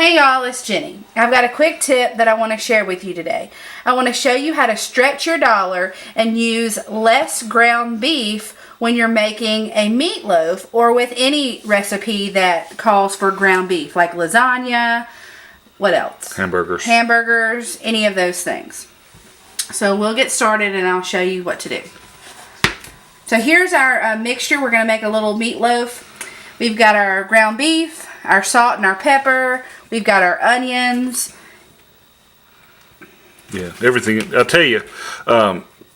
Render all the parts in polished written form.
Hey y'all, it's Jenny. I've got a quick tip that I want to share with you today. I want to show you how to stretch your dollar and use less ground beef when you're making a meatloaf or with any recipe that calls for ground beef, like lasagna, what else? Hamburgers, any of those things. So we'll get started and I'll show you what to do. So here's our mixture. We're going to make a little meatloaf. We've got our ground beef, our salt and our pepper. We've got our onions. Yeah, everything. I'll tell you,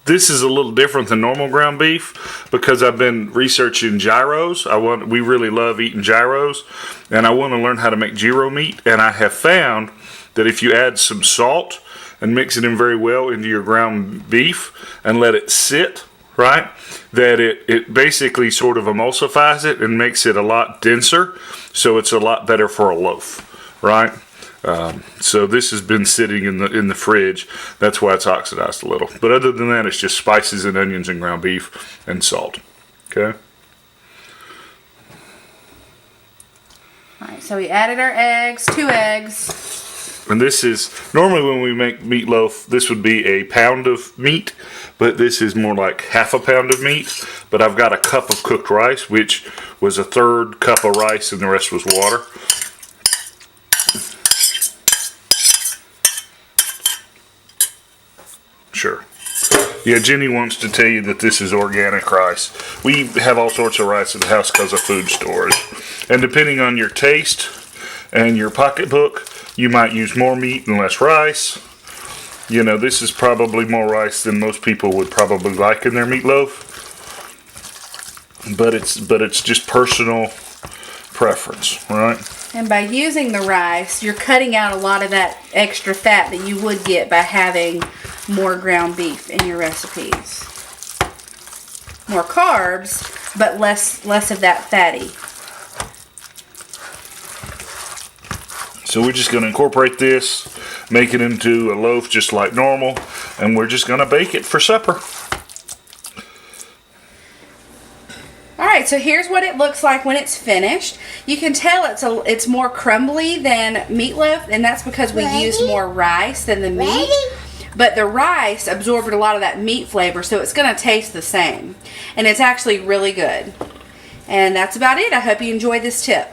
this is a little different than normal ground beef because I've been researching gyros. We really love eating gyros, and I want to learn how to make gyro meat. And I have found that if you add some salt and mix it in very well into your ground beef and let it sit, right, that it basically sort of emulsifies it and makes it a lot denser, so it's a lot better for a loaf, right? So this has been sitting in the fridge. That's why it's oxidized a little. But other than that, it's just spices and onions and ground beef and salt. Okay. All right. So we added our eggs, 2 eggs. And this is normally when we make meatloaf, this would be a pound of meat, but this is more like half a pound of meat. But I've got a cup of cooked rice, which was a third cup of rice, and the rest was water. Sure. Yeah, Jenny wants to tell you that this is organic rice. We have all sorts of rice at the house because of food storage. And depending on your taste and your pocketbook, you might use more meat and less rice. You know, this is probably more rice than most people would probably like in their meatloaf. But it's just personal preference, right? And by using the rice, you're cutting out a lot of that extra fat that you would get by having more ground beef in your recipes. More carbs, but less of that fatty. So we're just going to incorporate this, make it into a loaf just like normal, and we're just going to bake it for supper. Alright, so here's what it looks like when it's finished. You can tell it's more crumbly than meatloaf, and that's because we used more rice than the meat. But the rice absorbed a lot of that meat flavor, so it's going to taste the same. And it's actually really good. And that's about it. I hope you enjoyed this tip.